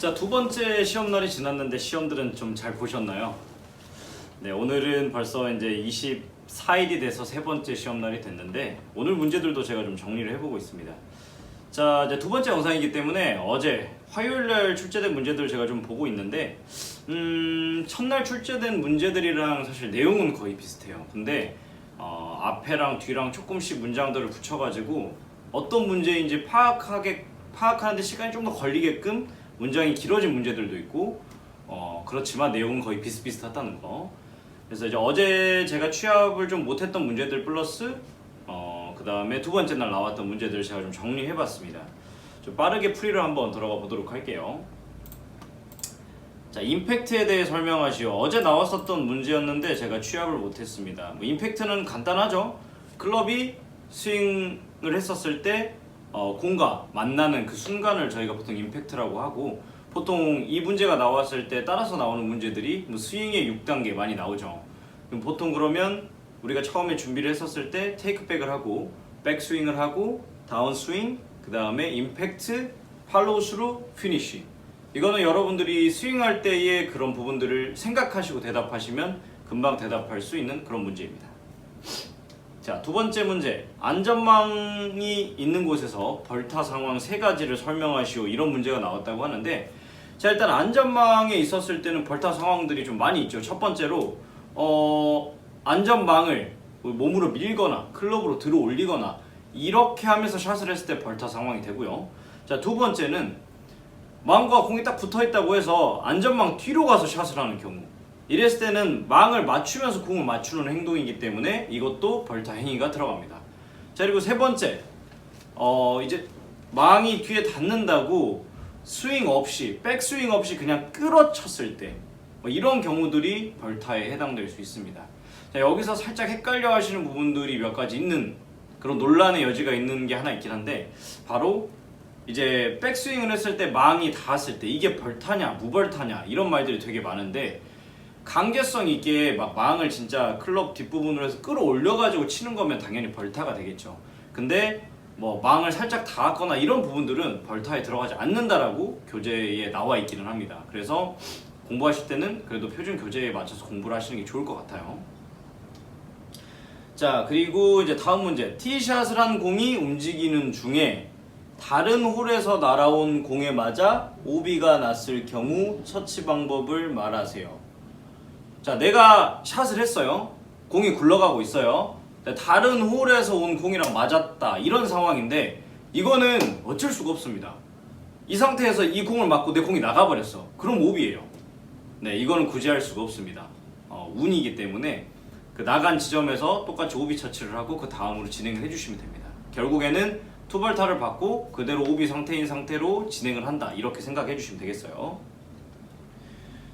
자, 두 번째 시험날이 지났는데 시험들은 좀 잘 보셨나요? 네, 오늘은 벌써 이제 24일이 돼서 세 번째 시험날이 됐는데 오늘 문제들도 제가 좀 정리를 해보고 있습니다. 자, 이제 두 번째 영상이기 때문에 어제 화요일날 출제된 문제들 제가 좀 보고 있는데 첫날 출제된 문제들이랑 사실 내용은 거의 비슷해요. 근데 앞에랑 뒤랑 조금씩 문장들을 붙여가지고 어떤 문제인지 파악하는데 시간이 좀 더 걸리게끔 문장이 길어진 문제들도 있고 그렇지만 내용은 거의 비슷비슷하다는 거. 그래서 이제 어제 제가 취합을 좀 못했던 문제들 플러스 그 다음에 두 번째 날 나왔던 문제들을 제가 좀 정리해봤습니다. 좀 빠르게 풀이를 한번 들어가 보도록 할게요. 자, 임팩트에 대해 설명하시오. 어제 나왔었던 문제였는데 제가 취합을 못했습니다. 임팩트는 간단하죠. 클럽이 스윙을 했었을 때 공과 만나는 그 순간을 저희가 보통 임팩트라고 하고, 보통 이 문제가 나왔을 때 따라서 나오는 문제들이 스윙의 6단계 많이 나오죠. 그럼 보통 그러면 우리가 처음에 준비를 했었을 때 테이크백을 하고 백스윙을 하고 다운스윙, 그 다음에 임팩트, 팔로우 스루, 피니쉬. 이거는 여러분들이 스윙할 때의 그런 부분들을 생각하시고 대답하시면 금방 대답할 수 있는 그런 문제입니다. 자, 두 번째 문제. 안전망이 있는 곳에서 벌타 상황 세 가지를 설명하시오. 이런 문제가 나왔다고 하는데, 자, 일단 안전망에 있었을 때는 벌타 상황들이 좀 많이 있죠. 첫 번째로 안전망을 몸으로 밀거나 클럽으로 들어 올리거나 이렇게 하면서 샷을 했을 때 벌타 상황이 되고요. 자, 두 번째는 망과 공이 딱 붙어 있다고 해서 안전망 뒤로 가서 샷을 하는 경우, 이랬을 때는 망을 맞추면서 공을 맞추는 행동이기 때문에 이것도 벌타 행위가 들어갑니다. 자, 그리고 세 번째, 이제 망이 뒤에 닿는다고 스윙 없이, 백스윙 없이 그냥 끌어쳤을 때, 이런 경우들이 벌타에 해당될 수 있습니다. 자, 여기서 살짝 헷갈려 하시는 부분들이 몇 가지 있는, 그런 논란의 여지가 있는 게 하나 있긴 한데, 바로 이제 백스윙을 했을 때 망이 닿았을 때 이게 벌타냐 무벌타냐 이런 말들이 되게 많은데, 강제성 있게 막 망을 진짜 클럽 뒷부분으로 해서 끌어올려가지고 치는 거면 당연히 벌타가 되겠죠. 근데 망을 살짝 닿았거나 이런 부분들은 벌타에 들어가지 않는다라고 교재에 나와 있기는 합니다. 그래서 공부하실 때는 그래도 표준 교재에 맞춰서 공부를 하시는 게 좋을 것 같아요. 자, 그리고 이제 다음 문제. 티샷을 한 공이 움직이는 중에 다른 홀에서 날아온 공에 맞아 오비가 났을 경우 처치 방법을 말하세요. 자, 내가 샷을 했어요. 공이 굴러가고 있어요. 다른 홀에서 온 공이랑 맞았다, 이런 상황인데 이거는 어쩔 수가 없습니다. 이 상태에서 이 공을 맞고 내 공이 나가버렸어. 그럼 오비예요. 네, 이거는 구제할 수가 없습니다. 운이기 때문에 그 나간 지점에서 똑같이 오비 처치를 하고 그 다음으로 진행을 해주시면 됩니다. 결국에는 투벌타를 받고 그대로 오비 상태인 상태로 진행을 한다, 이렇게 생각해 주시면 되겠어요.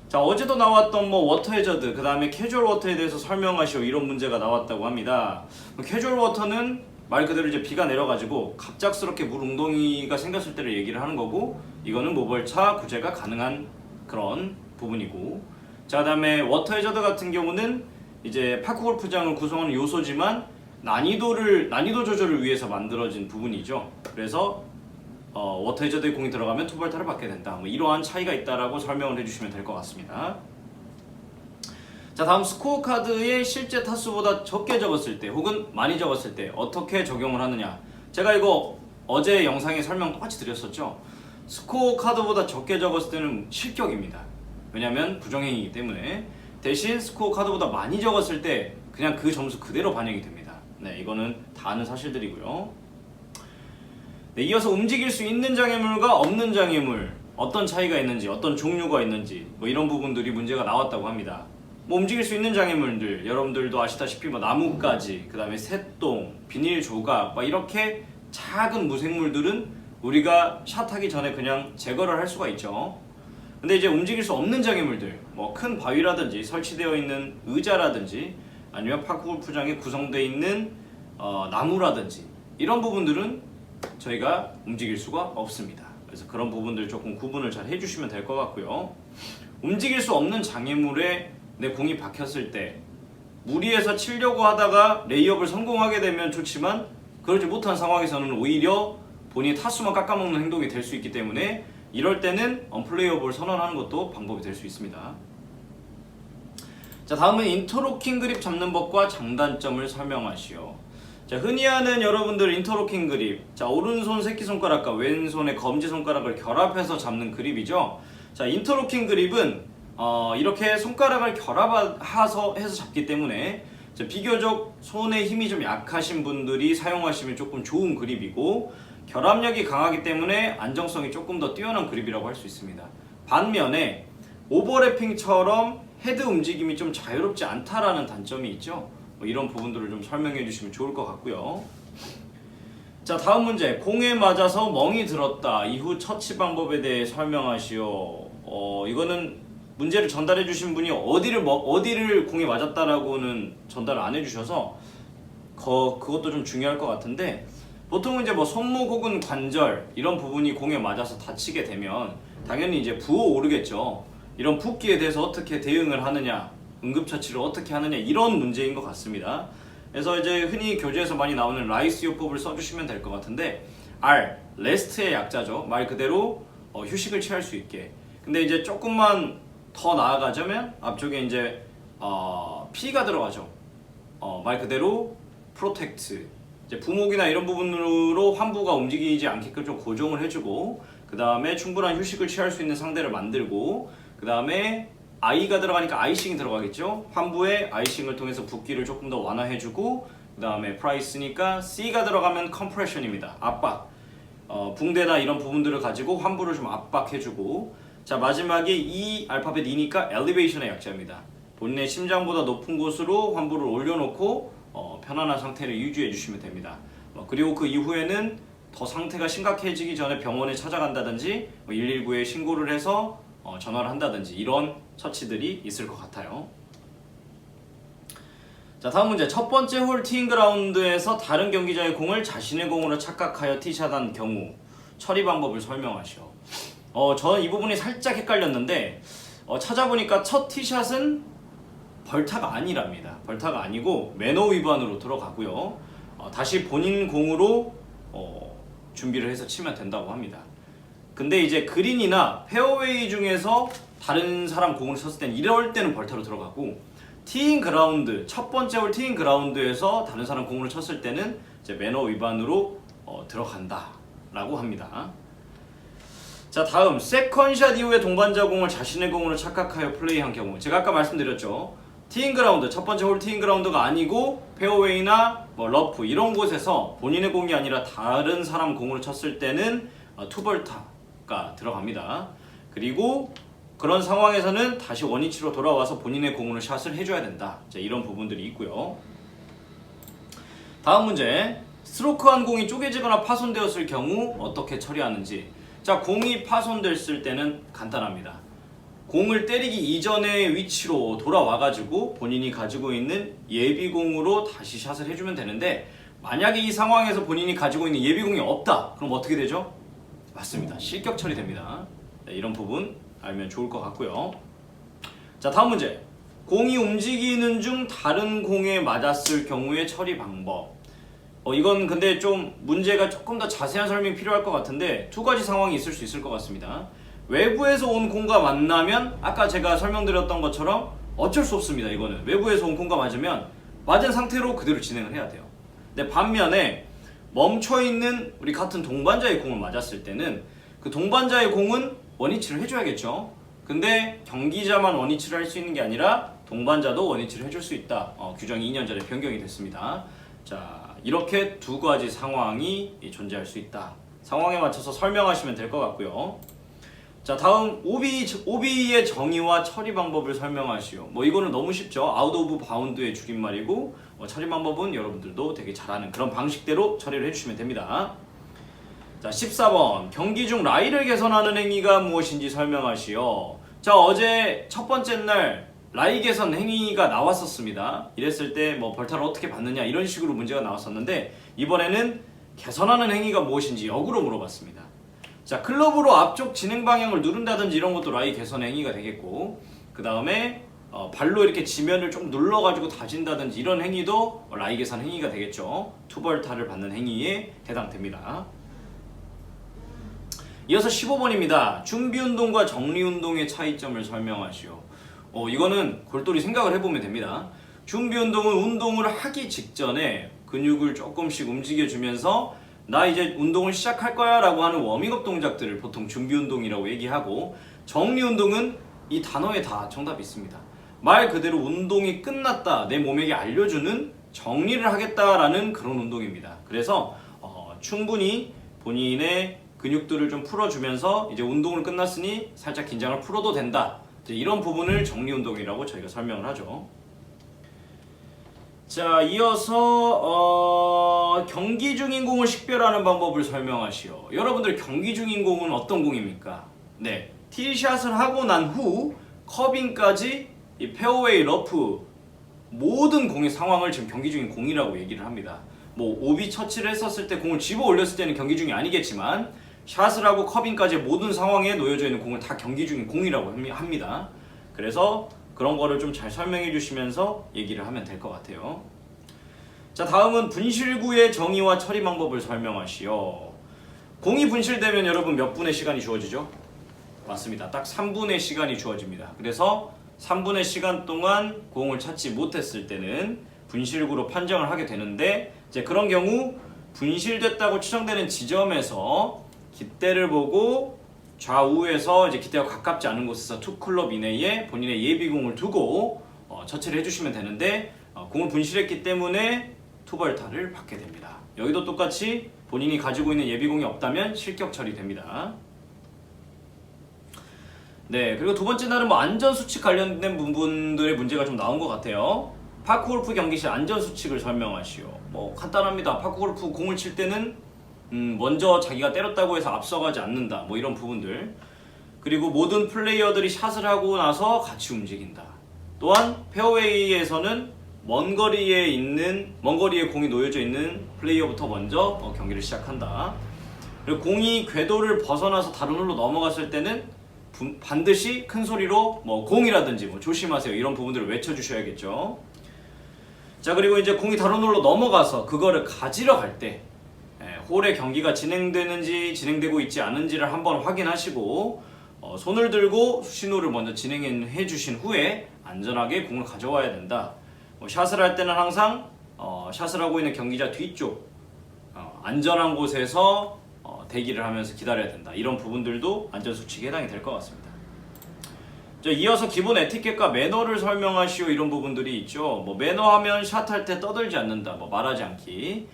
자, 어제도 나왔던 워터 해저드, 그 다음에 캐주얼 워터에 대해서 설명하시오, 이런 문제가 나왔다고 합니다. 캐주얼 워터는 말 그대로 이제 비가 내려가지고 갑작스럽게 물 웅덩이가 생겼을 때를 얘기를 하는 거고, 이거는 모벌차 구제가 가능한 그런 부분이고, 자, 그 다음에 워터 해저드 같은 경우는 이제 파크 골프장을 구성하는 요소지만 난이도 조절을 위해서 만들어진 부분이죠. 그래서 워터 해저드에 공이 들어가면 투벌타를 받게 된다, 이러한 차이가 있다라고 설명을 해주시면 될 것 같습니다. 자, 다음 스코어 카드에 실제 타수보다 적게 적었을 때 혹은 많이 적었을 때 어떻게 적용을 하느냐. 제가 이거 어제 영상에 설명 똑같이 드렸었죠. 스코어 카드보다 적게 적었을 때는 실격입니다. 왜냐면 부정행위이기 때문에. 대신 스코어 카드보다 많이 적었을 때 그냥 그 점수 그대로 반영이 됩니다. 네, 이거는 다 아는 사실들이고요. 네, 이어서 움직일 수 있는 장애물과 없는 장애물, 어떤 차이가 있는지, 어떤 종류가 있는지, 이런 부분들이 문제가 나왔다고 합니다. 움직일 수 있는 장애물들, 여러분들도 아시다시피 나뭇가지, 그 다음에 새똥, 비닐 조각, 이렇게 작은 무생물들은 우리가 샷하기 전에 그냥 제거를 할 수가 있죠. 근데 이제 움직일 수 없는 장애물들, 큰 바위라든지 설치되어 있는 의자라든지 아니면 파크 골프장에 구성되어 있는 나무라든지 이런 부분들은 저희가 움직일 수가 없습니다. 그래서 그런 부분들 조금 구분을 잘 해주시면 될 것 같고요. 움직일 수 없는 장애물에 내 공이 박혔을 때 무리해서 치려고 하다가 레이업을 성공하게 되면 좋지만, 그러지 못한 상황에서는 오히려 본인이 타수만 깎아먹는 행동이 될 수 있기 때문에 이럴 때는 언플레이어블 선언하는 것도 방법이 될 수 있습니다. 자, 다음은 인터로킹 그립 잡는 법과 장단점을 설명하시오. 자, 흔히 하는 여러분들 인터로킹 그립, 자, 오른손 새끼손가락과 왼손의 검지손가락을 결합해서 잡는 그립이죠. 자, 인터로킹 그립은 이렇게 손가락을 결합해서 잡기 때문에 비교적 손에 힘이 좀 약하신 분들이 사용하시면 조금 좋은 그립이고, 결합력이 강하기 때문에 안정성이 조금 더 뛰어난 그립이라고 할 수 있습니다. 반면에 오버래핑처럼 헤드 움직임이 좀 자유롭지 않다라는 단점이 있죠. 이런 부분들을 좀 설명해 주시면 좋을 것 같고요. 자, 다음 문제. 공에 맞아서 멍이 들었다. 이후 처치 방법에 대해 설명하시오. 이거는 문제를 전달해 주신 분이 어디를 공에 맞았다라고는 전달을 안 해주셔서 그것도 좀 중요할 것 같은데, 보통은 이제 뭐 손목 혹은 관절 이런 부분이 공에 맞아서 다치게 되면 당연히 이제 부어오르겠죠. 이런 붓기에 대해서 어떻게 대응을 하느냐, 응급처치를 어떻게 하느냐, 이런 문제인 것 같습니다. 그래서 이제 흔히 교재에서 많이 나오는 라이스요법을 써주시면 될 것 같은데, R, 레스트의 약자죠. 말 그대로 휴식을 취할 수 있게. 근데 이제 조금만 더 나아가자면 앞쪽에 이제 P가 들어가죠. 말 그대로 프로텍트. 이제 부목이나 이런 부분으로 환부가 움직이지 않게끔 좀 고정을 해주고, 그 다음에 충분한 휴식을 취할 수 있는 상대를 만들고, 그 다음에 I가 들어가니까 아이싱이 들어가겠죠. 환부에 아이싱을 통해서 붓기를 조금 더 완화해주고, 그 다음에 프라이스니까 C가 들어가면 컴프레션입니다. 압박. 붕대나 이런 부분들을 가지고 환부를 좀 압박해주고, 자, 마지막에 E 알파벳 E니까 엘리베이션의 약자입니다. 본인의 심장보다 높은 곳으로 환부를 올려놓고 편안한 상태를 유지해 주시면 됩니다. 그리고 그 이후에는 더 상태가 심각해지기 전에 병원에 찾아간다든지 119에 신고를 해서 전화를 한다든지 이런 처치들이 있을 것 같아요. 자, 다음 문제. 첫 번째 홀 티잉 그라운드에서 다른 경기자의 공을 자신의 공으로 착각하여 티샷한 경우 처리 방법을 설명하시오. 저는 이 부분이 살짝 헷갈렸는데 찾아보니까 첫 티샷은 벌타가 아니랍니다. 벌타가 아니고 매너 위반으로 들어가고요. 다시 본인 공으로 준비를 해서 치면 된다고 합니다. 근데 이제 그린이나 페어웨이 중에서 다른 사람 공을 쳤을 땐 이럴 때는 벌타로 들어가고, 티잉 그라운드, 첫 번째 홀 티잉 그라운드에서 다른 사람 공을 쳤을 때는 이제 매너 위반으로 들어간다라고 합니다. 자, 다음 세컨샷 이후에 동반자 공을 자신의 공으로 착각하여 플레이한 경우, 제가 아까 말씀드렸죠. 티잉 그라운드, 첫 번째 홀 티잉 그라운드가 아니고 페어웨이나 러프 이런 곳에서 본인의 공이 아니라 다른 사람 공으로 쳤을 때는 투벌타가 들어갑니다. 그리고 그런 상황에서는 다시 원위치로 돌아와서 본인의 공으로 샷을 해줘야 된다. 자, 이런 부분들이 있고요. 다음 문제. 스트로크한 공이 쪼개지거나 파손되었을 경우 어떻게 처리하는지. 자, 공이 파손됐을 때는 간단합니다. 공을 때리기 이전의 위치로 돌아와가지고 본인이 가지고 있는 예비공으로 다시 샷을 해주면 되는데, 만약에 이 상황에서 본인이 가지고 있는 예비공이 없다, 그럼 어떻게 되죠? 맞습니다. 실격 처리됩니다. 네, 이런 부분 알면 좋을 것 같고요. 자, 다음 문제. 공이 움직이는 중 다른 공에 맞았을 경우의 처리 방법. 이건 근데 좀 문제가 조금 더 자세한 설명이 필요할 것 같은데, 두 가지 상황이 있을 수 있을 것 같습니다. 외부에서 온 공과 만나면 아까 제가 설명드렸던 것처럼 어쩔 수 없습니다. 이거는 외부에서 온 공과 맞으면 맞은 상태로 그대로 진행을 해야 돼요. 근데 반면에 멈춰있는 우리 같은 동반자의 공을 맞았을 때는 그 동반자의 공은 원위치를 해줘야겠죠. 근데 경기자만 원위치를 할 수 있는 게 아니라 동반자도 원위치를 해줄 수 있다. 규정이 2년 전에 변경이 됐습니다. 자, 이렇게 두 가지 상황이 존재할 수 있다. 상황에 맞춰서 설명하시면 될 것 같고요. 자, 다음 OB의 정의와 처리 방법을 설명하시오. 이거는 너무 쉽죠. 아웃 오브 바운드의 줄임말이고, 처리 방법은 여러분들도 되게 잘하는 그런 방식대로 처리를 해주시면 됩니다. 자, 14번. 경기 중 라이를 개선하는 행위가 무엇인지 설명하시오. 자, 어제 첫 번째 날 라이 개선 행위가 나왔었습니다. 이랬을 때 벌타를 어떻게 받느냐 이런 식으로 문제가 나왔었는데, 이번에는 개선하는 행위가 무엇인지 역으로 물어봤습니다. 자, 클럽으로 앞쪽 진행 방향을 누른다든지 이런 것도 라이 개선 행위가 되겠고, 그 다음에 발로 이렇게 지면을 좀 눌러가지고 다진다든지 이런 행위도 라이 개선 행위가 되겠죠. 투벌타를 받는 행위에 해당됩니다. 이어서 15번입니다. 준비운동과 정리운동의 차이점을 설명하시오. 이거는 골똘히 생각을 해보면 됩니다. 준비운동은 운동을 하기 직전에 근육을 조금씩 움직여주면서 나 이제 운동을 시작할 거야 라고 하는 워밍업 동작들을 보통 준비운동이라고 얘기하고, 정리운동은 이 단어에 다 정답이 있습니다. 말 그대로 운동이 끝났다, 내 몸에게 알려주는 정리를 하겠다라는 그런 운동입니다. 그래서 충분히 본인의 근육들을 좀 풀어주면서 이제 운동을 끝났으니 살짝 긴장을 풀어도 된다, 이런 부분을 정리운동이라고 저희가 설명을 하죠. 자, 이어서 경기 중인 공을 식별하는 방법을 설명하시오. 여러분들 경기 중인 공은 어떤 공입니까? 네, 티샷을 하고 난 후 커빙까지 이 페어웨이, 러프 모든 공의 상황을 지금 경기 중인 공이라고 얘기를 합니다. 뭐 오비 처치를 했었을 때 공을 집어 올렸을 때는 경기 중이 아니겠지만, 샷을 하고 커빙까지의 모든 상황에 놓여져 있는 공을 다 경기 중인 공이라고 합니다. 그래서 그런 거를 좀 잘 설명해 주시면서 얘기를 하면 될 것 같아요. 자, 다음은 분실구의 정의와 처리 방법을 설명하시오. 공이 분실되면 여러분 몇 분의 시간이 주어지죠? 맞습니다. 딱 3분의 시간이 주어집니다. 그래서 3분의 시간 동안 공을 찾지 못했을 때는 분실구로 판정을 하게 되는데, 이제 그런 경우 분실됐다고 추정되는 지점에서 깃대를 보고 좌우에서 이제 깃대와 가깝지 않은 곳에서 투클럽 이내에 본인의 예비공을 두고 처치를 해주시면 되는데, 공을 분실했기 때문에 투벌타를 받게 됩니다. 여기도 똑같이 본인이 가지고 있는 예비공이 없다면 실격 처리됩니다. 네, 그리고 두 번째 날은 뭐 안전수칙 관련된 부분들의 문제가 좀 나온 것 같아요. 파크골프 경기 시 안전수칙을 설명하시오. 뭐 간단합니다. 파크골프 공을 칠 때는 먼저 자기가 때렸다고 해서 앞서가지 않는다, 뭐 이런 부분들. 그리고 모든 플레이어들이 샷을 하고 나서 같이 움직인다. 또한 페어웨이에서는 먼 거리에 공이 놓여져 있는 플레이어부터 먼저 경기를 시작한다. 그리고 공이 궤도를 벗어나서 다른 홀로 넘어갔을 때는 반드시 큰 소리로 뭐 공이라든지 뭐 조심하세요, 이런 부분들을 외쳐주셔야겠죠. 자, 그리고 이제 공이 다른 홀로 넘어가서 그거를 가지러 갈 때 홀의 경기가 진행되는지 진행되고 있지 않은지를 한번 확인하시고 손을 들고 수신호를 먼저 진행해 주신 후에 안전하게 공을 가져와야 된다. 샷을 할 때는 항상 샷을 하고 있는 경기자 뒤쪽 안전한 곳에서 대기를 하면서 기다려야 된다. 이런 부분들도 안전수칙에 해당이 될 것 같습니다. 자, 이어서 기본 에티켓과 매너를 설명하시오, 이런 부분들이 있죠. 뭐 매너하면 샷할 때 떠들지 않는다, 뭐 말하지 않기,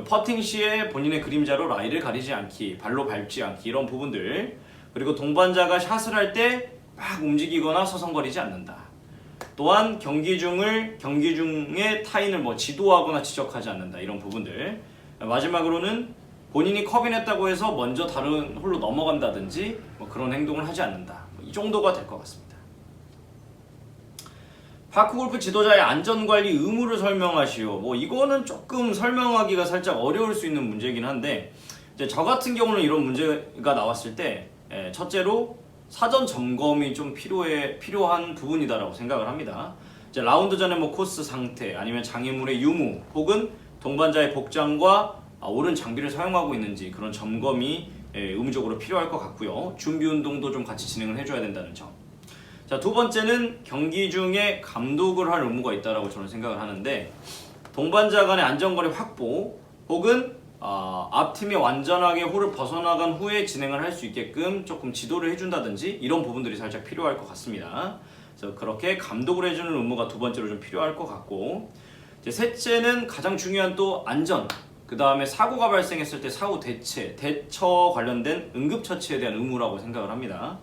퍼팅 시에 본인의 그림자로 라이를 가리지 않기, 발로 밟지 않기, 이런 부분들. 그리고 동반자가 샷을 할 때 막 움직이거나 서성거리지 않는다. 또한 경기 중에 타인을 뭐 지도하거나 지적하지 않는다, 이런 부분들. 마지막으로는 본인이 컵인했다고 해서 먼저 다른 홀로 넘어간다든지 뭐 그런 행동을 하지 않는다. 이 정도가 될 것 같습니다. 파크골프 지도자의 안전관리 의무를 설명하시오. 뭐 이거는 조금 설명하기가 살짝 어려울 수 있는 문제이긴 한데, 이제 저 같은 경우는 이런 문제가 나왔을 때 첫째로 사전 점검이 좀 필요한 부분이다라고 생각을 합니다. 이제 라운드 전에 뭐 코스 상태, 아니면 장애물의 유무, 혹은 동반자의 복장과 옳은 장비를 사용하고 있는지 그런 점검이 의무적으로 필요할 것 같고요. 준비 운동도 좀 같이 진행을 해줘야 된다는 점. 자, 두 번째는 경기 중에 감독을 할 의무가 있다라고 저는 생각을 하는데, 동반자 간의 안전거리 확보, 혹은 앞팀이 완전하게 홀을 벗어나간 후에 진행을 할 수 있게끔 조금 지도를 해준다든지, 이런 부분들이 살짝 필요할 것 같습니다. 그래서 그렇게 감독을 해주는 의무가 두 번째로 좀 필요할 것 같고, 이제 셋째는 가장 중요한 또 안전, 그 다음에 사고가 발생했을 때 사고 대처 관련된 응급처치에 대한 의무라고 생각을 합니다.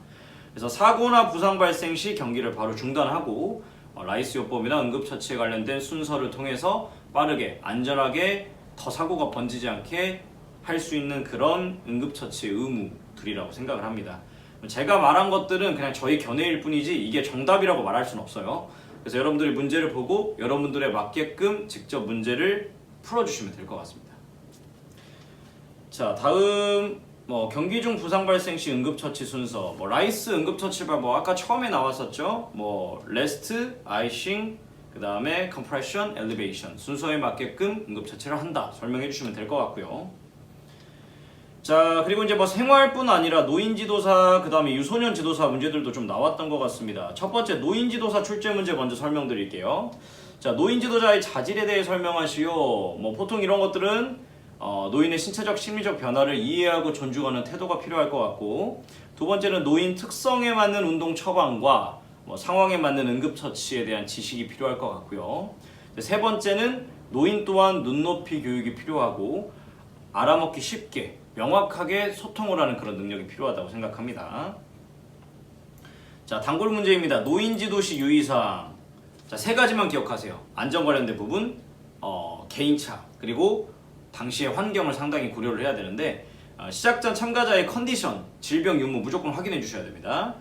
그래서 사고나 부상 발생 시 경기를 바로 중단하고 라이스 요법이나 응급처치에 관련된 순서를 통해서 빠르게 안전하게 더 사고가 번지지 않게 할 수 있는 그런 응급처치의 의무들이라고 생각을 합니다. 제가 말한 것들은 그냥 저희 견해일 뿐이지 이게 정답이라고 말할 수는 없어요. 그래서 여러분들이 문제를 보고 여러분들에 맞게끔 직접 문제를 풀어주시면 될 것 같습니다. 자, 다음 경기 중 부상 발생 시 응급처치 순서, 라이스 응급처치가 아까 처음에 나왔었죠. 레스트, 아이싱, 그 다음에 컴프레션, 엘리베이션 순서에 맞게끔 응급처치를 한다, 설명해 주시면 될 것 같고요. 자, 그리고 이제 뭐 생활뿐 아니라 노인지도사, 그 다음에 유소년 지도사 문제들도 좀 나왔던 것 같습니다. 첫 번째, 노인지도사 출제 문제 먼저 설명드릴게요. 자, 노인지도자의 자질에 대해 설명하시오. 뭐 보통 이런 것들은 노인의 신체적, 심리적 변화를 이해하고 존중하는 태도가 필요할 것 같고, 두 번째는 노인 특성에 맞는 운동 처방과 뭐 상황에 맞는 응급처치에 대한 지식이 필요할 것 같고요. 세 번째는 노인 또한 눈높이 교육이 필요하고 알아먹기 쉽게 명확하게 소통을 하는 그런 능력이 필요하다고 생각합니다. 자, 단골 문제입니다. 노인지도시 유의사항. 자, 세 가지만 기억하세요. 안전 관련된 부분, 개인차, 그리고 당시의 환경을 상당히 고려를 해야 되는데, 시작전 참가자의 컨디션, 질병 유무 무조건 확인해 주셔야 됩니다.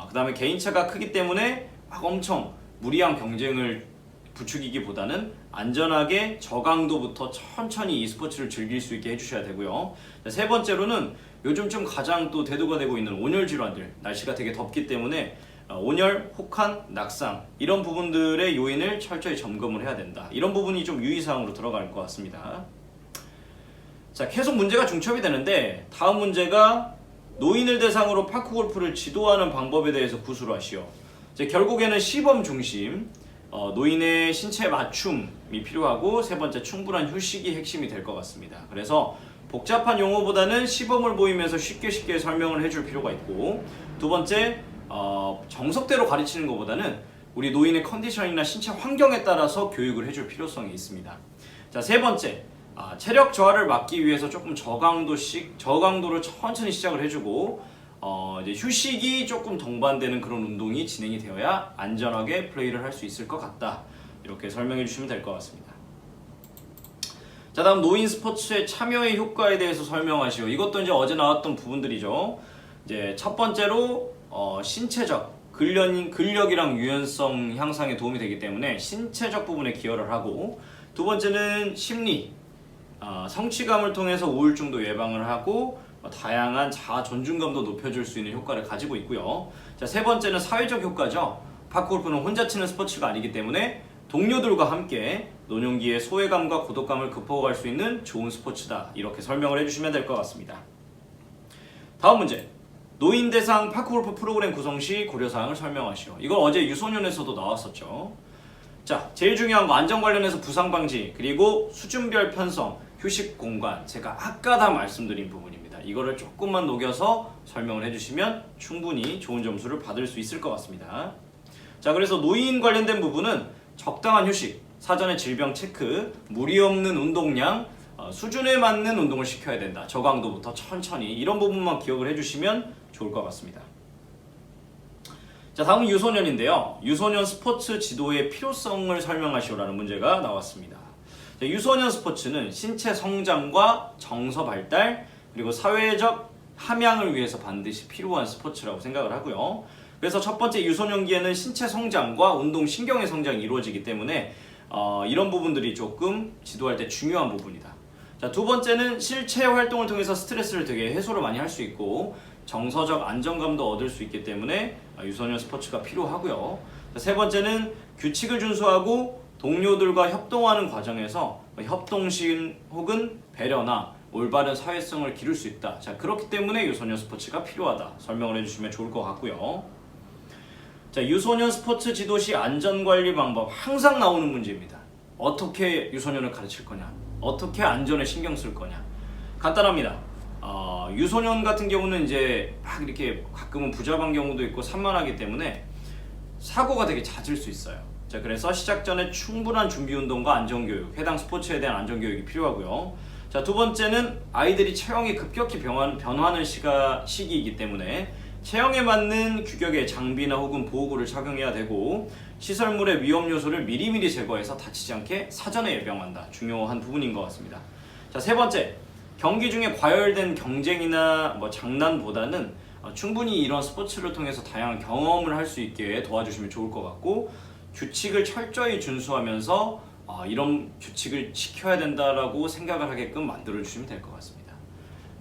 그 다음에 개인차가 크기 때문에 막 엄청 무리한 경쟁을 부추기기보다는 안전하게 저강도부터 천천히 이 스포츠를 즐길 수 있게 해주셔야 되고요. 세 번째로는 요즘 좀 가장 또 대두가 되고 있는 온열 질환들, 날씨가 되게 덥기 때문에 온열, 혹한, 낙상 이런 부분들의 요인을 철저히 점검을 해야 된다. 이런 부분이 좀 유의사항으로 들어갈 것 같습니다. 자, 계속 문제가 중첩이 되는데 다음 문제가 노인을 대상으로 파크 골프를 지도하는 방법에 대해서 구술을 하시오. 이제 결국에는 시범 중심, 노인의 신체 맞춤이 필요하고, 세 번째 충분한 휴식이 핵심이 될 것 같습니다. 그래서 복잡한 용어보다는 시범을 보이면서 쉽게 설명을 해줄 필요가 있고, 두 번째 정석대로 가르치는 것보다는 우리 노인의 컨디션이나 신체 환경에 따라서 교육을 해줄 필요성이 있습니다. 자, 세 번째, 체력 저하를 막기 위해서 조금 저강도로 천천히 시작을 해주고, 이제 휴식이 조금 동반되는 그런 운동이 진행이 되어야 안전하게 플레이를 할 수 있을 것 같다. 이렇게 설명해 주시면 될 것 같습니다. 자, 다음 노인 스포츠의 참여의 효과에 대해서 설명하시오. 이것도 이제 어제 나왔던 부분들이죠. 이제 첫 번째로 신체적 근력이랑 유연성 향상에 도움이 되기 때문에 신체적 부분에 기여를 하고, 두 번째는 심리, 성취감을 통해서 우울증도 예방을 하고 다양한 자아 존중감도 높여줄 수 있는 효과를 가지고 있고요. 자, 세 번째는 사회적 효과죠. 파크골프는 혼자 치는 스포츠가 아니기 때문에 동료들과 함께 노년기의 소외감과 고독감을 극복할 수 있는 좋은 스포츠다. 이렇게 설명을 해주시면 될 것 같습니다. 다음 문제. 노인 대상 파크골프 프로그램 구성 시 고려사항을 설명하시오. 이거 어제 유소년에서도 나왔었죠. 자, 제일 중요한 거 안전 관련해서 부상 방지, 그리고 수준별 편성, 휴식 공간, 제가 아까 다 말씀드린 부분입니다. 이거를 조금만 녹여서 설명을 해주시면 충분히 좋은 점수를 받을 수 있을 것 같습니다. 자, 그래서 노인 관련된 부분은 적당한 휴식, 사전에 질병 체크, 무리 없는 운동량, 수준에 맞는 운동을 시켜야 된다. 저강도부터 천천히, 이런 부분만 기억을 해주시면 좋을 것 같습니다. 자, 다음은 유소년인데요. 유소년 스포츠 지도의 필요성을 설명하시오라는 문제가 나왔습니다. 자, 유소년 스포츠는 신체 성장과 정서 발달, 그리고 사회적 함양을 위해서 반드시 필요한 스포츠라고 생각을 하고요. 그래서 첫 번째, 유소년기에는 신체 성장과 운동 신경의 성장이 이루어지기 때문에 이런 부분들이 조금 지도할 때 중요한 부분이다. 자, 두 번째는 실체 활동을 통해서 스트레스를 되게 해소를 많이 할 수 있고 정서적 안정감도 얻을 수 있기 때문에 유소년 스포츠가 필요하고요. 자, 세 번째는 규칙을 준수하고 동료들과 협동하는 과정에서 협동심 혹은 배려나 올바른 사회성을 기를 수 있다. 자, 그렇기 때문에 유소년 스포츠가 필요하다. 설명을 해주시면 좋을 것 같고요. 자, 유소년 스포츠 지도 시 안전관리 방법 항상 나오는 문제입니다. 어떻게 유소년을 가르칠 거냐? 어떻게 안전에 신경 쓸 거냐? 간단합니다. 유소년 같은 경우는 이제 막 이렇게 가끔은 부잡한 경우도 있고 산만하기 때문에 사고가 되게 잦을 수 있어요. 자, 그래서 시작 전에 충분한 준비 운동과 안전교육, 해당 스포츠에 대한 안전교육이 필요하고요. 자, 두 번째는 아이들이 체형이 급격히 변화하는 시기이기 때문에 체형에 맞는 규격의 장비나 혹은 보호구를 착용해야 되고, 시설물의 위험 요소를 미리미리 제거해서 다치지 않게 사전에 예방한다. 중요한 부분인 것 같습니다. 자, 세 번째, 경기 중에 과열된 경쟁이나 장난보다는 충분히 이런 스포츠를 통해서 다양한 경험을 할 수 있게 도와주시면 좋을 것 같고, 규칙을 철저히 준수하면서 이런 규칙을 지켜야 된다라고 생각을 하게끔 만들어 주시면 될 것 같습니다.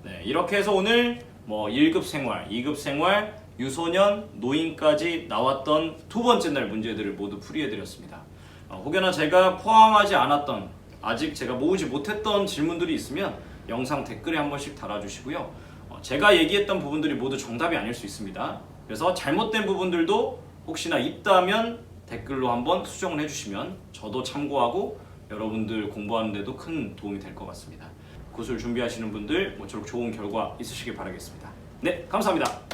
네, 이렇게 해서 오늘 1급 생활, 2급 생활, 유소년, 노인까지 나왔던 두 번째 날 문제들을 모두 풀이해 드렸습니다. 혹여나 제가 포함하지 않았던, 아직 제가 모으지 못했던 질문들이 있으면 영상 댓글에 한 번씩 달아주시고요. 제가 얘기했던 부분들이 모두 정답이 아닐 수 있습니다. 그래서 잘못된 부분들도 혹시나 있다면 댓글로 한번 수정을 해주시면 저도 참고하고 여러분들 공부하는 데도 큰 도움이 될 것 같습니다. 구술 준비하시는 분들 모쪼록 좋은 결과 있으시길 바라겠습니다. 네, 감사합니다.